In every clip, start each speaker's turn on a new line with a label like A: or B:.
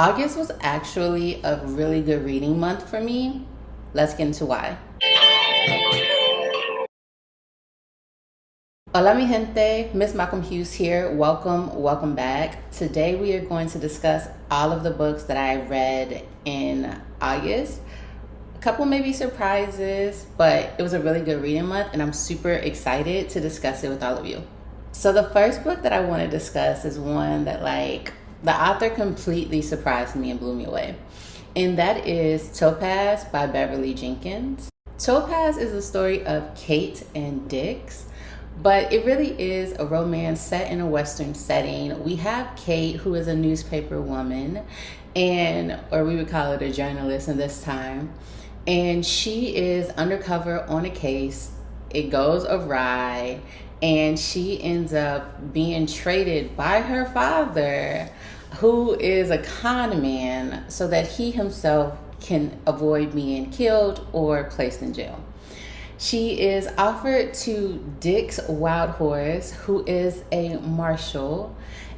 A: August was actually a really good reading month for me. Let's get into why. Hola mi gente, MsMalcolmHughes here. Welcome back. Today we are going to discuss all of the books that I read in August. A couple maybe surprises, but it was a really good reading month and I'm super excited to discuss it with all of you. So the first book that I want to discuss is one that the author completely surprised me and blew me away. And that is Topaz by Beverly Jenkins. Topaz is the story of Kate and Dix, but it really is a romance set in a Western setting. We have Kate, who is a newspaper woman, or we would call it a journalist in this time. And she is undercover on a case. It goes awry, and she ends up being traded by her father, who is a con man, so that he himself can avoid being killed or placed in jail. She is offered to Dix Wild Horse, who is a marshal,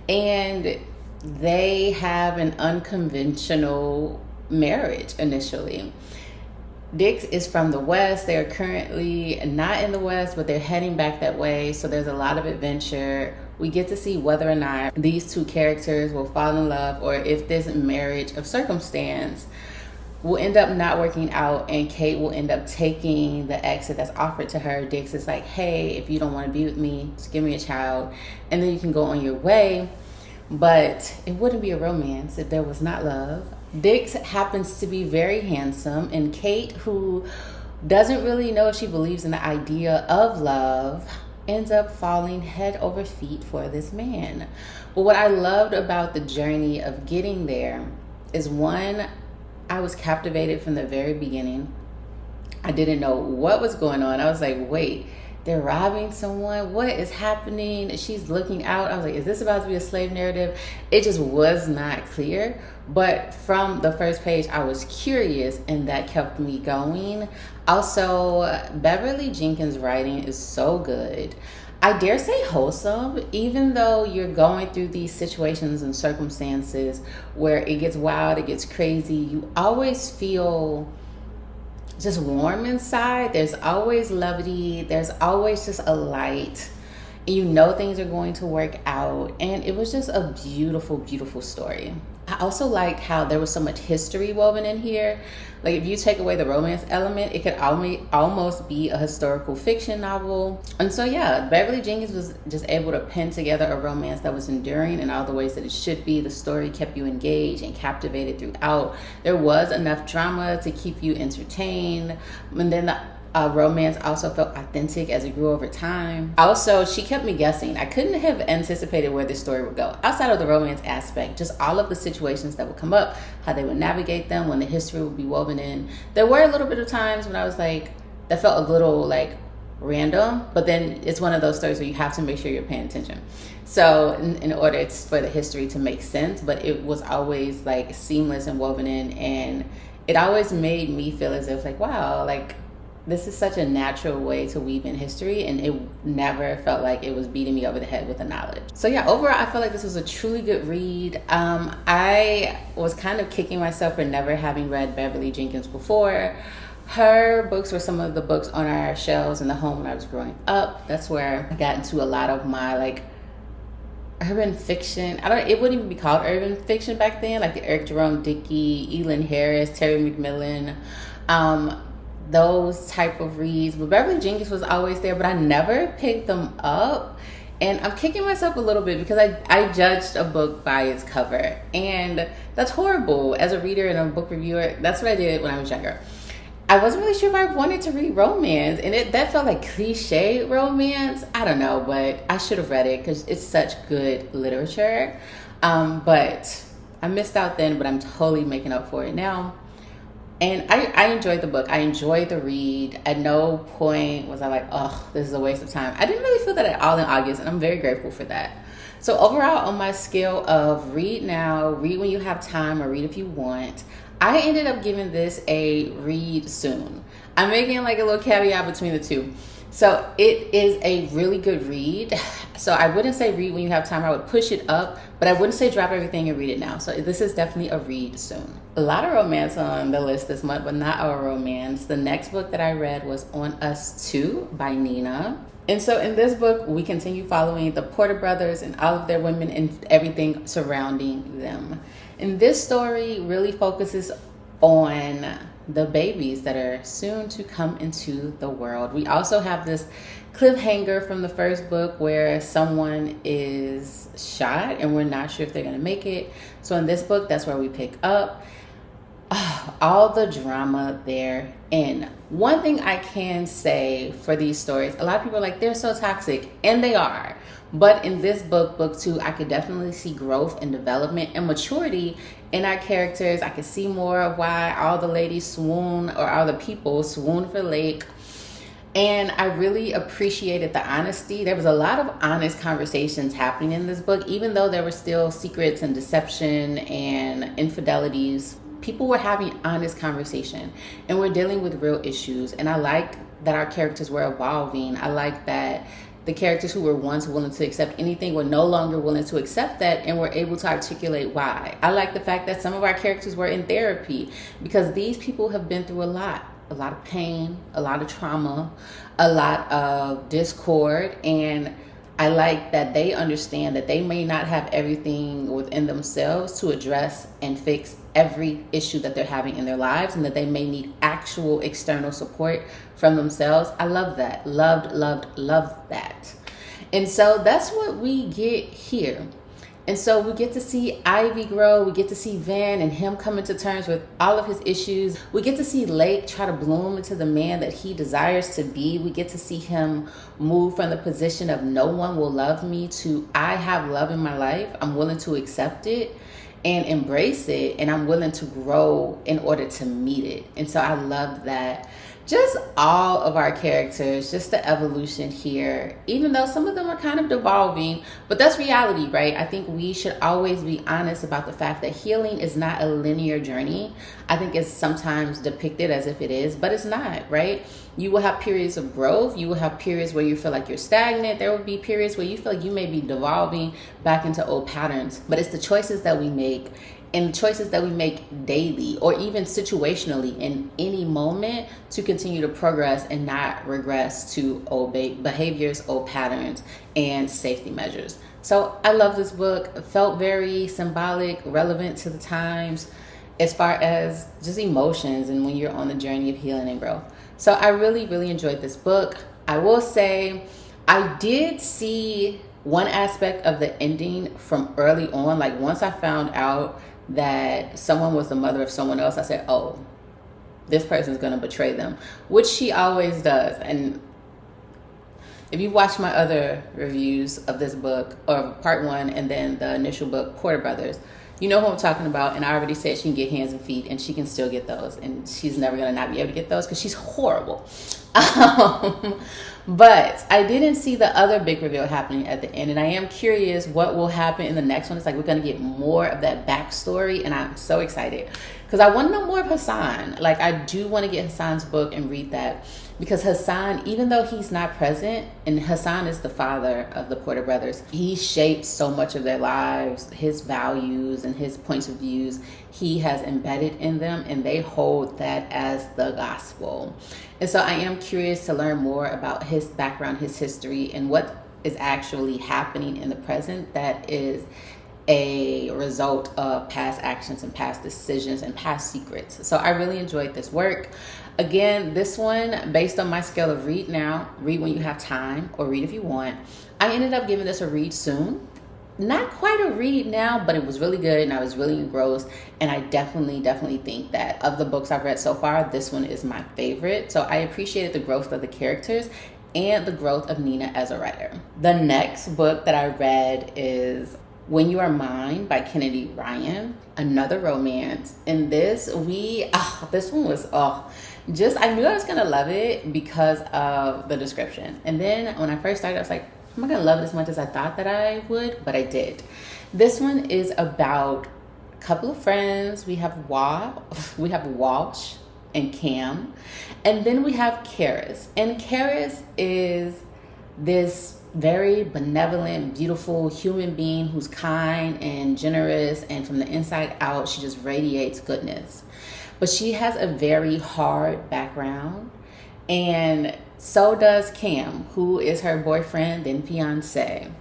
A: and they have an unconventional marriage initially. Dix is from the West. They're currently not in the West, but they're heading back that way. So there's a lot of adventure. We get to see whether or not these two characters will fall in love, or if this marriage of circumstance will end up not working out and Kate will end up taking the exit that's offered to her. Dix is like, hey, if you don't want to be with me, just give me a child and then you can go on your way. But it wouldn't be a romance if there was not love. Dix happens to be very handsome, and Kate, who doesn't really know if she believes in the idea of love, ends up falling head over feet for this man. But what I loved about the journey of getting there is, one, I was captivated from the very beginning. I didn't know what was going on. I was like, wait, they're robbing someone? What is happening? She's looking out. I was like, is this about to be a slave narrative? It just was not clear. But from the first page, I was curious, and that kept me going. Also, Beverly Jenkins' writing is so good. I dare say wholesome, even though you're going through these situations and circumstances where it gets wild, it gets crazy. You always feel just warm inside. There's always levity. There's always just a light. And you know things are going to work out. And it was just a beautiful, beautiful story. I also like how there was so much history woven in here. Like, if you take away the romance element, it could almost be a historical fiction novel. And so, yeah, Beverly Jenkins was just able to pen together a romance that was enduring in all the ways that it should be. The story kept you engaged and captivated throughout. There was enough drama to keep you entertained. And then the romance also felt authentic as it grew over time. Also, she kept me guessing. I couldn't have anticipated where this story would go. Outside of the romance aspect, just all of the situations that would come up, how they would navigate them, when the history would be woven in. There were a little bit of times when I was like, that felt a little like random, but then it's one of those stories where you have to make sure you're paying attention. So in order for the history to make sense, but it was always like seamless and woven in, and it always made me feel as if like, wow, like, this is such a natural way to weave in history, and it never felt like it was beating me over the head with the knowledge. So yeah, overall, I felt like this was a truly good read. I was kind of kicking myself for never having read Beverly Jenkins before. Her books were some of the books on our shelves in the home when I was growing up. That's where I got into a lot of my like urban fiction. It wouldn't even be called urban fiction back then, like the Eric Jerome Dickey, Elin Harris, Terry McMillan. Those type of reads. But Beverly Jenkins was always there, but I never picked them up. And I'm kicking myself a little bit because I judged a book by its cover. And that's horrible. As a reader and a book reviewer, that's what I did when I was younger. I wasn't really sure if I wanted to read romance. And that felt like cliche romance. I don't know, but I should have read it because it's such good literature. But I missed out then, but I'm totally making up for it now. And I enjoyed the book. I enjoyed the read. At no point was I like, oh, this is a waste of time. I didn't really feel that at all in August, and I'm very grateful for that. So overall, on my scale of read now, read when you have time, or read if you want, I ended up giving this a read soon. I'm making like a little caveat between the two. So it is a really good read. So I wouldn't say read when you have time. I would push it up, but I wouldn't say drop everything and read it now. So this is definitely a read soon. A lot of romance on the list this month, but not our romance. The next book that I read was On Us Too by Nina. And so in this book, we continue following the Porter brothers and all of their women and everything surrounding them. And this story really focuses on the babies that are soon to come into the world. We also have this cliffhanger from the first book where someone is shot and we're not sure if they're going to make it. So in this book, that's where we pick up. All the drama therein. One thing I can say for these stories, a lot of people are like, they're so toxic, and they are. But in this book, book 2, I could definitely see growth and development and maturity in our characters. I could see more of why all the ladies swoon, or all the people swoon for Lake. And I really appreciated the honesty. There was a lot of honest conversations happening in this book, even though there were still secrets and deception and infidelities. People were having honest conversation, and we're dealing with real issues. And I liked that our characters were evolving. I liked that the characters who were once willing to accept anything were no longer willing to accept that, and were able to articulate why. I like the fact that some of our characters were in therapy, because these people have been through a lot of pain, a lot of trauma, a lot of discord. And I like that they understand that they may not have everything within themselves to address and fix every issue that they're having in their lives, and that they may need actual external support from themselves. I love that. Loved that. And so that's what we get here. And so we get to see Ivy grow. We get to see Van and him coming to terms with all of his issues. We get to see Lake try to bloom into the man that he desires to be. We get to see him move from the position of no one will love me to I have love in my life. I'm willing to accept it and embrace it, and I'm willing to grow in order to meet it. And so I love that. Just all of our characters, just the evolution here, even though some of them are kind of devolving, but that's reality, right? I think we should always be honest about the fact that healing is not a linear journey. I think it's sometimes depicted as if it is, but it's not, right? You will have periods of growth. You will have periods where you feel like you're stagnant. There will be periods where you feel like you may be devolving back into old patterns, but it's the choices that we make, and choices that we make daily or even situationally in any moment to continue to progress and not regress to old behaviors, old patterns, and safety measures. So I love this book. It felt very symbolic, relevant to the times as far as just emotions and when you're on the journey of healing and growth. So I really enjoyed this book. I will say I did see one aspect of the ending from early on. Like once I found out that someone was the mother of someone else, I said, oh, this person's going to betray them, which she always does. And if you watch my other reviews of this book, or part 1 and then the initial book, Porter Brothers, you know who I'm talking about. And I already said she can get hands and feet, and she can still get those, and she's never going to not be able to get those because she's horrible. But I didn't see the other big reveal happening at the end, and I am curious what will happen in the next one. It's like we're going to get more of that backstory, and I'm so excited because I want to know more of Hassan. Like I do want to get Hassan's book and read that, because Hassan, even though he's not present, and Hassan is the father of the Porter brothers, he shapes so much of their lives. His values and his points of views he has embedded in them, and they hold that as the gospel. And so I am curious to learn more about his background, his history, and what is actually happening in the present that is a result of past actions and past decisions and past secrets. So I really enjoyed this work. Again, this one, based on my scale of read now, read when you have time, or read if you want, I ended up giving this a read soon. Not quite a read now, but it was really good, and I was really engrossed. And I definitely think that of the books I've read so far, this one is my favorite. So I appreciated the growth of the characters and the growth of Nina as a writer. The next book that I read is When You Are Mine by Kennedy Ryan, another romance. And this one was, I knew I was gonna love it because of the description. And then when I first started, I was like, I'm not gonna love it as much as I thought that I would, but I did. This one is about a couple of friends. We have Walsh, and Cam. And then we have Karis. And Karis is this very benevolent, beautiful human being who's kind and generous, and from the inside out, she just radiates goodness. But she has a very hard background, and so does Cam, who is her boyfriend and fiance.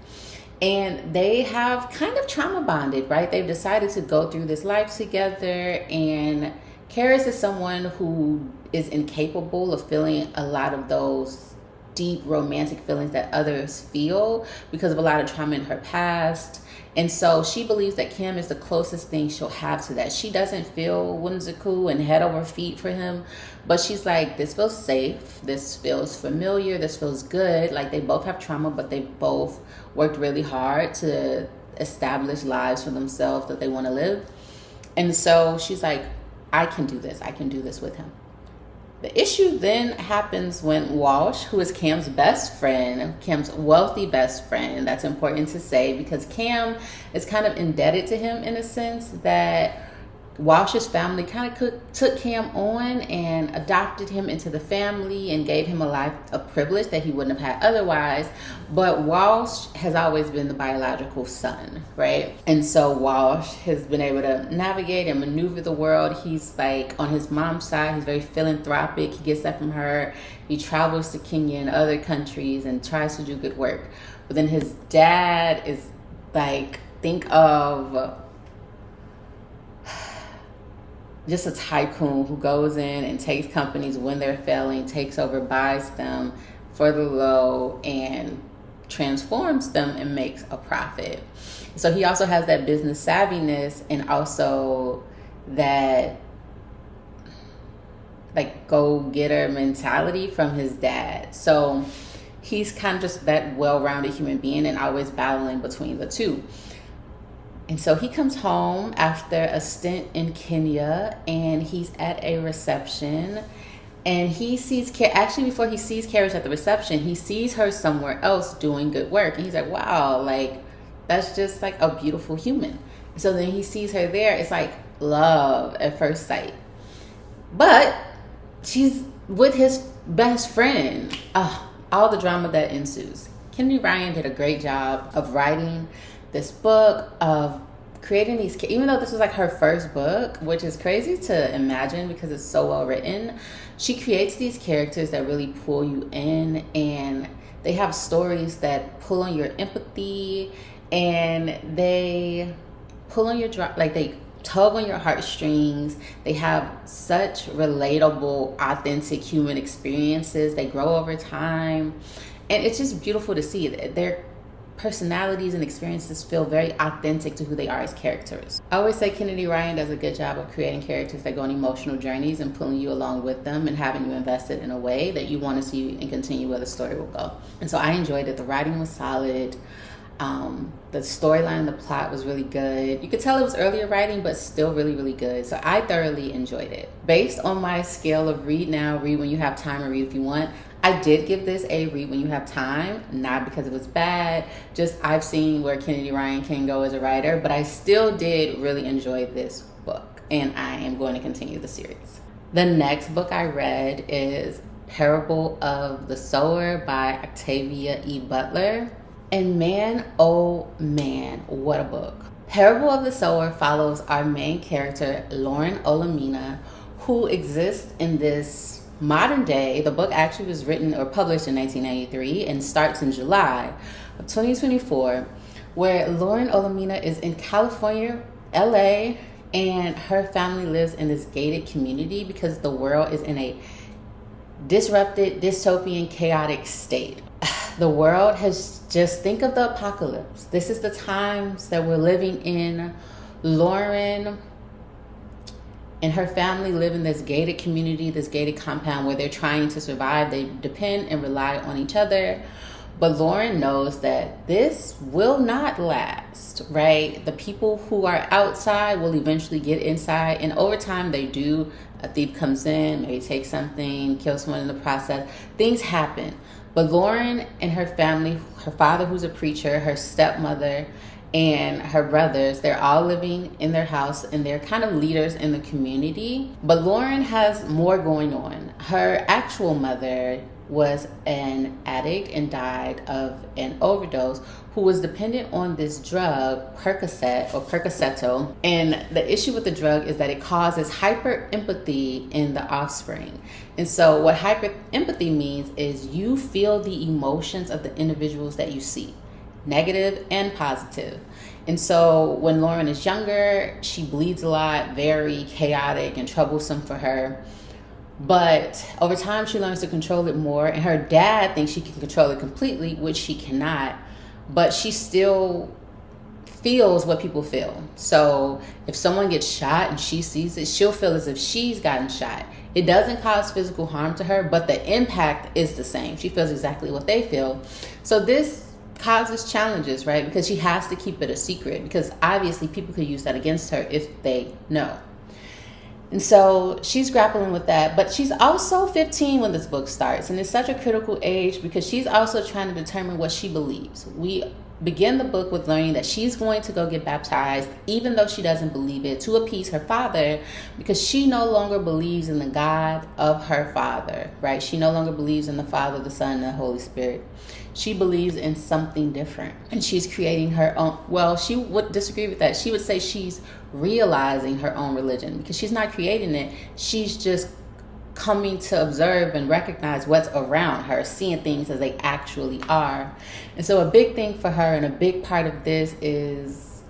A: And they have kind of trauma bonded, right? They've decided to go through this life together, and Karis is someone who is incapable of feeling a lot of those deep romantic feelings that others feel because of a lot of trauma in her past. And so she believes that Cam is the closest thing she'll have to that. She doesn't feel whimsical and head over feet for him, but she's like, this feels safe, this feels familiar, this feels good. Like, they both have trauma, but they both worked really hard to establish lives for themselves that they want to live. And so she's like, I can do this with him. The issue then happens when Walsh, who is Cam's best friend, Cam's wealthy best friend, that's important to say because Cam is kind of indebted to him in a sense that Walsh's family kind of took Cam on and adopted him into the family and gave him a life of privilege that he wouldn't have had otherwise. But Walsh has always been the biological son, right? And so Walsh has been able to navigate and maneuver the world. He's like, on his mom's side, he's very philanthropic. He gets that from her. He travels to Kenya and other countries and tries to do good work. But then his dad is like, think of just a tycoon who goes in and takes companies when they're failing, takes over, buys them for the low, and transforms them and makes a profit. So he also has that business savviness and also that like go-getter mentality from his dad. So he's kind of just that well-rounded human being and always battling between the two. And so he comes home after a stint in Kenya, and he's at a reception, and he sees, actually before he sees Karis at the reception, he sees her somewhere else doing good work. And he's like, wow, like, that's just like a beautiful human. So then he sees her there. It's like love at first sight. But she's with his best friend. All the drama that ensues. Kennedy Ryan did a great job of writing this book, of creating these, even though this was like her first book, which is crazy to imagine because it's so well written, she creates these characters that really pull you in, and they have stories that pull on your empathy, and they pull on your, like they tug on your heartstrings. They have such relatable, authentic human experiences. They grow over time, and it's just beautiful to see. Their personalities and experiences feel very authentic to who they are as characters. I always say Kennedy Ryan does a good job of creating characters that go on emotional journeys and pulling you along with them and having you invested in a way that you want to see and continue where the story will go. And so I enjoyed it. The writing was solid. The storyline, the plot was really good. You could tell it was earlier writing, but still really, really good. So I thoroughly enjoyed it. Based on my scale of read now, read when you have time, and read if you want, I did give this a read when you have time, not because it was bad, just I've seen where Kennedy Ryan can go as a writer, but I still did really enjoy this book, and I am going to continue the series. The next book I read is Parable of the Sower by Octavia E. Butler. And man, oh man, what a book. Parable of the Sower follows our main character, Lauren Olamina, who exists in this modern day. The book actually was written or published in 1993 and starts in July of 2024, where Lauren Olamina is in California, LA, and her family lives in this gated community because the world is in a disrupted, dystopian, chaotic state. The world has just, think of the apocalypse. This is the times that we're living in. Lauren and her family live in this gated community, this gated compound where they're trying to survive. They depend and rely on each other. But Lauren knows that this will not last, right? The people who are outside will eventually get inside. And over time, they do. A thief comes in, maybe takes something, kills someone in the process. Things happen. But Lauren and her family, her father who's a preacher, her stepmother, and her brothers. They're all living in their house and they're kind of leaders in the community. But Lauren has more going on. Her actual mother was an addict and died of an overdose, who was dependent on this drug, Percocet or Percocetto. And the issue with the drug is that it causes hyper empathy in the offspring. And so what hyper empathy means is you feel the emotions of the individuals that you see, negative and positive. And so when Lauren is younger, she bleeds a lot, very chaotic and troublesome for her. But over time, she learns to control it more. And her dad thinks she can control it completely, which she cannot. But she still feels what people feel. So if someone gets shot and she sees it, she'll feel as if she's gotten shot. It doesn't cause physical harm to her, but the impact is the same. She feels exactly what they feel. So this causes challenges, right? Because she has to keep it a secret, because obviously people could use that against her if they know. And so she's grappling with that, but she's also 15 when this book starts, and it's such a critical age because she's also trying to determine what she believes. We begin the book with learning that she's going to go get baptized, even though she doesn't believe it, to appease her father, because she no longer believes in the God of her father, right? She no longer believes in the Father, the Son, and the Holy Spirit. She believes in something different, and she's creating her own. Well, she would disagree with that. She would say she's realizing her own religion, because she's not creating it. She's just coming to observe and recognize what's around her, seeing things as they actually are. And so a big thing for her, and a big part of this, is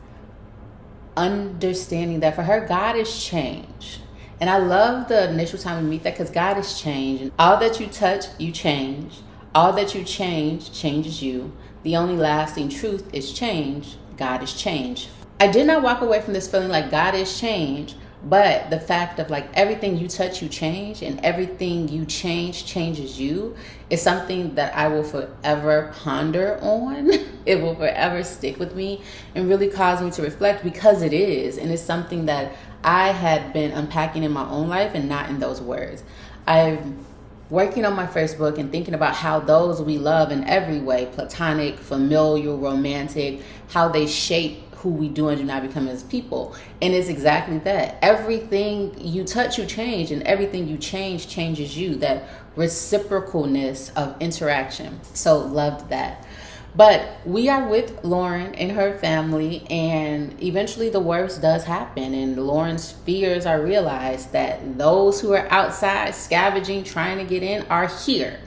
A: understanding that for her, God is change. And I love the initial time we meet that, because God is change, and all that you touch, you change. All that you change changes you. The only lasting truth is change. God is change. I did not walk away from this feeling like God is change, but the fact of like everything you touch, you change, and everything you change changes you is something that I will forever ponder on. It will forever stick with me and really cause me to reflect, because it is. And it's something that I had been unpacking in my own life and not in those words. I'm working on my first book and thinking about how those we love in every way, platonic, familial, romantic, how they shape who we do and do not become as people. And it's exactly that. Everything you touch, you change, and everything you change changes you. That reciprocalness of interaction. So loved that. But we are with Lauren and her family, and eventually the worst does happen, and Lauren's fears are realized that those who are outside scavenging, trying to get in, are here.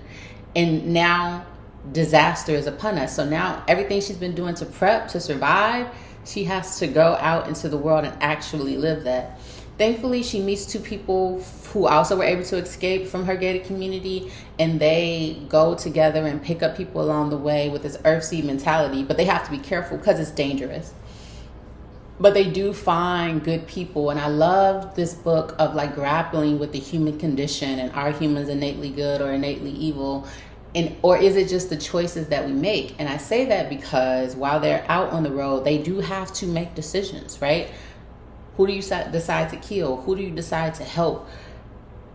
A: And now disaster is upon us. So now everything she's been doing to prep, to survive, she has to go out into the world and actually live that. Thankfully, she meets two people who also were able to escape from her gated community, and they go together and pick up people along the way with this earthseed mentality, but they have to be careful because it's dangerous. But they do find good people, and I love this book of like grappling with the human condition, and are humans innately good or innately evil? Or is it just the choices that we make? And I say that because while they're out on the road, they do have to make decisions, right? Who do you decide to kill? Who do you decide to help?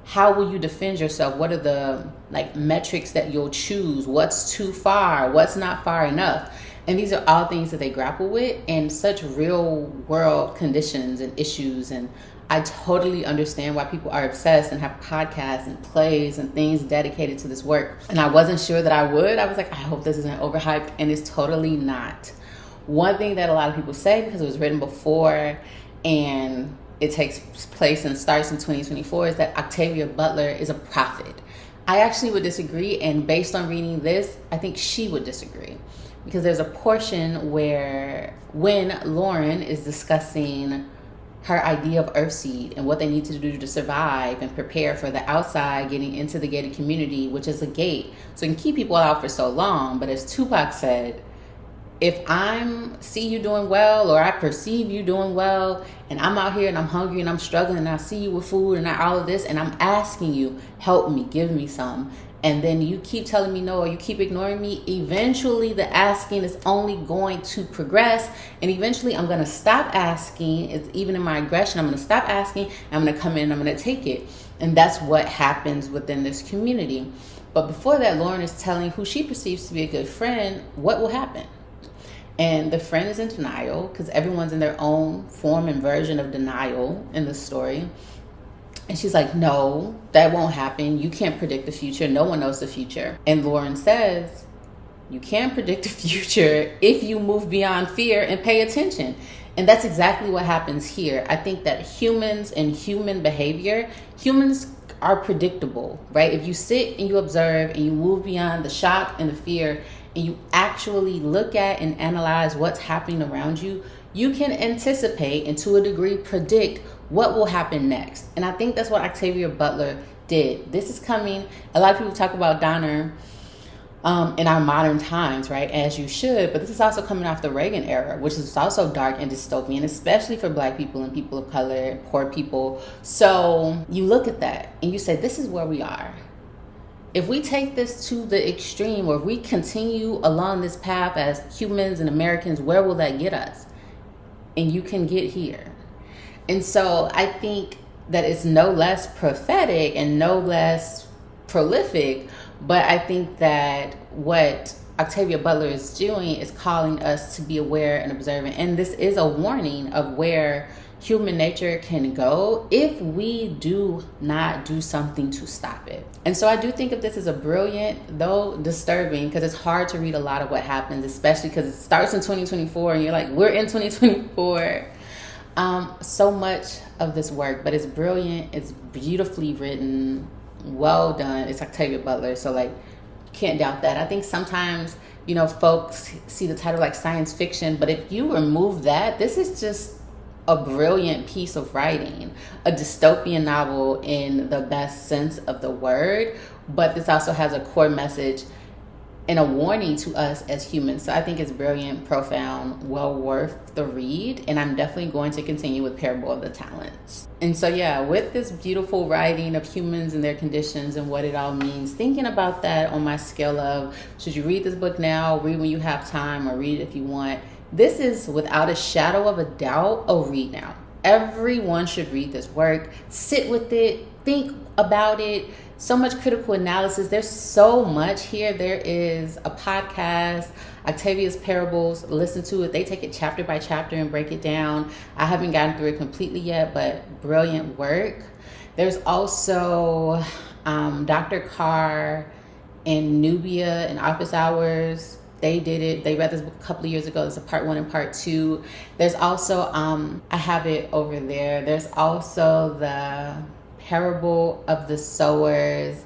A: How will you defend yourself? What are the metrics that you'll choose? What's too far? What's not far enough? And these are all things that they grapple with in such real world conditions and issues. And I totally understand why people are obsessed and have podcasts and plays and things dedicated to this work. And I wasn't sure that I would. I was like, I hope this isn't overhyped, and it's totally not. One thing that a lot of people say, because it was written before and it takes place and starts in 2024, is that Octavia Butler is a prophet. I actually would disagree, and based on reading this, I think she would disagree. Because there's a portion where when Lauren is discussing her idea of earthseed and what they need to do to survive and prepare for the outside, getting into the gated community, which is a gate, so it can keep people out for so long. But as Tupac said, if I see you doing well, or I perceive you doing well, and I'm out here and I'm hungry and I'm struggling, and I see you with food and all of this, and I'm asking you, help me, give me some, and then you keep telling me no, or you keep ignoring me, eventually the asking is only going to progress, and eventually I'm going to stop asking. It's even in my aggression, I'm going to stop asking, and I'm going to come in and I'm going to take it. And that's what happens within this community. But before that, Lauren is telling who she perceives to be a good friend what will happen. And the friend is in denial because everyone's in their own form and version of denial in the story. And she's like, no, that won't happen. You can't predict the future. No one knows the future. And Lauren says, you can predict the future if you move beyond fear and pay attention. And that's exactly what happens here. I think that humans and human behavior, humans are predictable, right? If you sit and you observe and you move beyond the shock and the fear and you actually look at and analyze what's happening around you, you can anticipate and to a degree predict what will happen next. And I think that's what Octavia Butler did. This is coming, a lot of people talk about Donner in our modern times, right? As you should, but this is also coming off the Reagan era, which is also dark and dystopian, especially for Black people and people of color and poor people. So you look at that and you say, this is where we are. If we take this to the extreme, or if we continue along this path as humans and Americans, where will that get us? And you can get here. And so I think that it's no less prophetic and no less prolific, but I think that what Octavia Butler is doing is calling us to be aware and observant. And this is a warning of where human nature can go if we do not do something to stop it. And so I do think of this as a brilliant, though disturbing, because it's hard to read a lot of what happens, especially because it starts in 2024 and you're like, we're in 2024. So much of this work, but it's brilliant. It's beautifully written, well done. It's Octavia Butler, so like, can't doubt that. I think sometimes, you know, folks see the title like science fiction, but if you remove that, this is just a brilliant piece of writing, a dystopian novel in the best sense of the word, but this also has a core message and a warning to us as humans. So I think it's brilliant, profound, well worth the read, and I'm definitely going to continue with Parable of the Talents. And so yeah, with this beautiful writing of humans and their conditions and what it all means, thinking about that on my scale of, should you read this book now, read when you have time, or read it if you want, this is without a shadow of a doubt a read now. Everyone should read this work, sit with it, think about it. So much critical analysis. There's so much here. There is a podcast, Octavia's Parables. Listen to it. They take it chapter by chapter and break it down. I haven't gotten through it completely yet, but brilliant work. There's also Dr. Carr and Nubia and Office Hours. They did it. They read this book a couple of years ago. There's a part 1 and part 2. There's also, I have it over there. There's also the Parable of the Sower's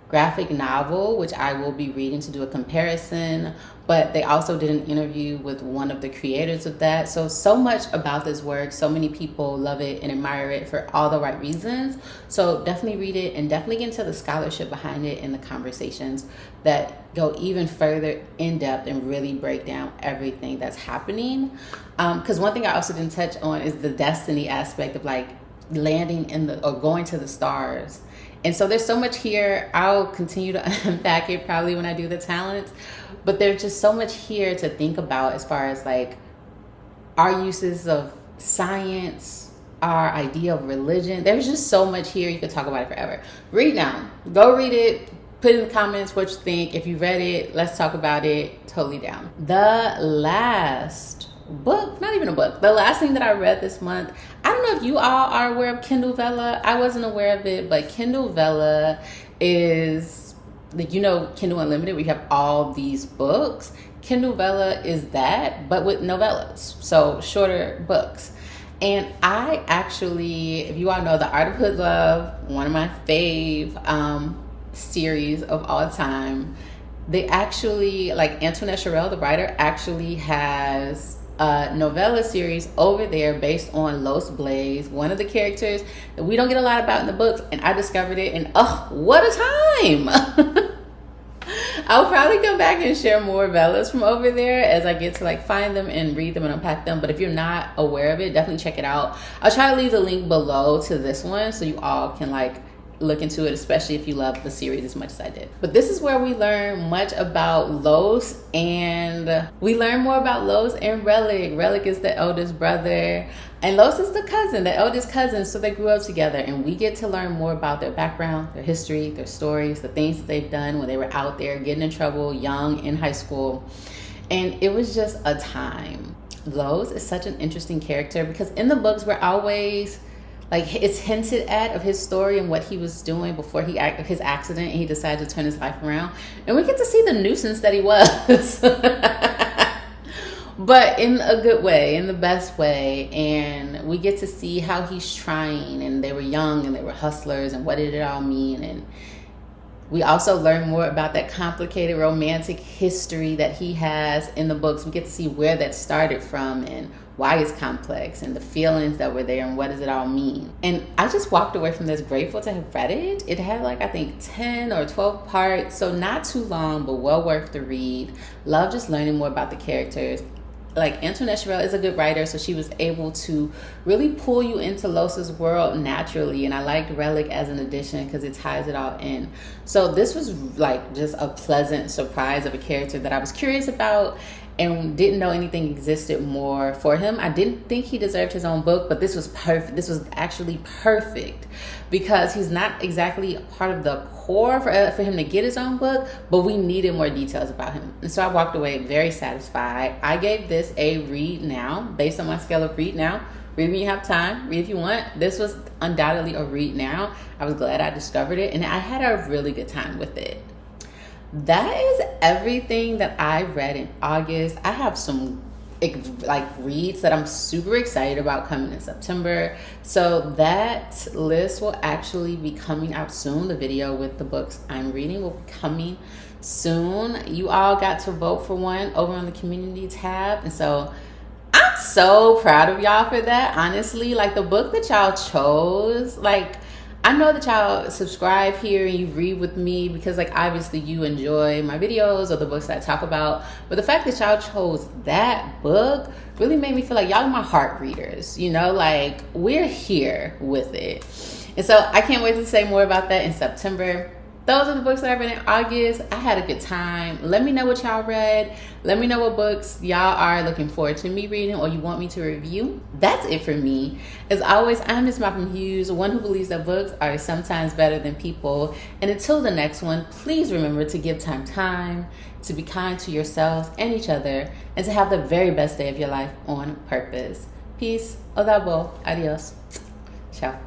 A: graphic novel, which I will be reading to do a comparison, but they also did an interview with one of the creators of that. So much about this work. So many people love it and admire it for all the right reasons. So definitely read it and definitely get into the scholarship behind it and the conversations that go even further in depth and really break down everything that's happening. Because one thing I also didn't touch on is the destiny aspect of like landing in the, or going to the stars. And so there's so much here. I'll continue to unpack it probably when I do the talents, but there's just so much here to think about as far as like our uses of science, our idea of religion. There's just so much here. You could talk about it forever. Read now. Go read it. Put in the comments what you think. If you read it, let's talk about it. Totally down. The last book, not even a book, the last thing that I read this month, I don't know if you all are aware of Kindle Vella. I wasn't aware of it, but Kindle Vella is, like, you know, Kindle Unlimited, we have all these books. Kindle Vella is that, but with novellas, so shorter books. And I actually, if you all know, The Art of Hood Love, one of my fave series of all time, they actually, like Antoinette, Sherell, the writer, actually has a novella series over there based on Blaise, one of the characters that we don't get a lot about in the books, and I discovered it, and oh, what a time! I'll probably come back and share more novellas from over there as I get to like find them and read them and unpack them. But if you're not aware of it, definitely check it out. I'll try to leave the link below to this one so you all can like look into it, especially if you love the series as much as I did. But this is where we learn much about Los, and we learn more about Los and Relic. Relic is the eldest brother, and Los is the cousin, the eldest cousin, so they grew up together, and we get to learn more about their background, their history, their stories, the things that they've done when they were out there getting in trouble young in high school. And it was just a time. Blaise is such an interesting character because in the books we're always like, it's hinted at of his story and what he was doing before his accident, and he decided to turn his life around, and we get to see the nuisance that he was. But in a good way, in the best way. And we get to see how he's trying, and they were young and they were hustlers, and what did it all mean. And we also learn more about that complicated romantic history that he has in the books. We get to see where that started from and why it's complex, and the feelings that were there, and what does it all mean. And I just walked away from this grateful to have read it. It had like, I think 10 or 12 parts, so not too long, but well worth the read. Love just learning more about the characters. Like, Antoinette Sherell is a good writer, so she was able to really pull you into Los's world naturally. And I liked Relic as an addition because it ties it all in. So this was like just a pleasant surprise of a character that I was curious about and didn't know anything existed more for him. I didn't think he deserved his own book, but this was perfect. This was actually perfect because he's not exactly a part of the core for him to get his own book, but we needed more details about him. And so I walked away very satisfied. I gave this a read now, based on my scale of read now. Read when you have time, read if you want. This was undoubtedly a read now. I was glad I discovered it, and I had a really good time with it. That is everything that I read in August. I have some like reads that I'm super excited about coming in September. So that list will actually be coming out soon. The video with the books I'm reading will be coming soon. You all got to vote for one over on the community tab. And so I'm so proud of y'all for that. Honestly, like the book that y'all chose, like, I know that y'all subscribe here and you read with me because, like, obviously you enjoy my videos or the books that I talk about. But the fact that y'all chose that book really made me feel like y'all are my heart readers. You know, like, we're here with it. And so I can't wait to say more about that in September. Those are the books that I read in August. I had a good time. Let me know what y'all read. Let me know what books y'all are looking forward to me reading or you want me to review. That's it for me. As always, I'm MsMalcolmHughes, one who believes that books are sometimes better than people. And until the next one, please remember to give time, to be kind to yourselves and each other, and to have the very best day of your life on purpose. Peace. Odabo. Adios. Ciao.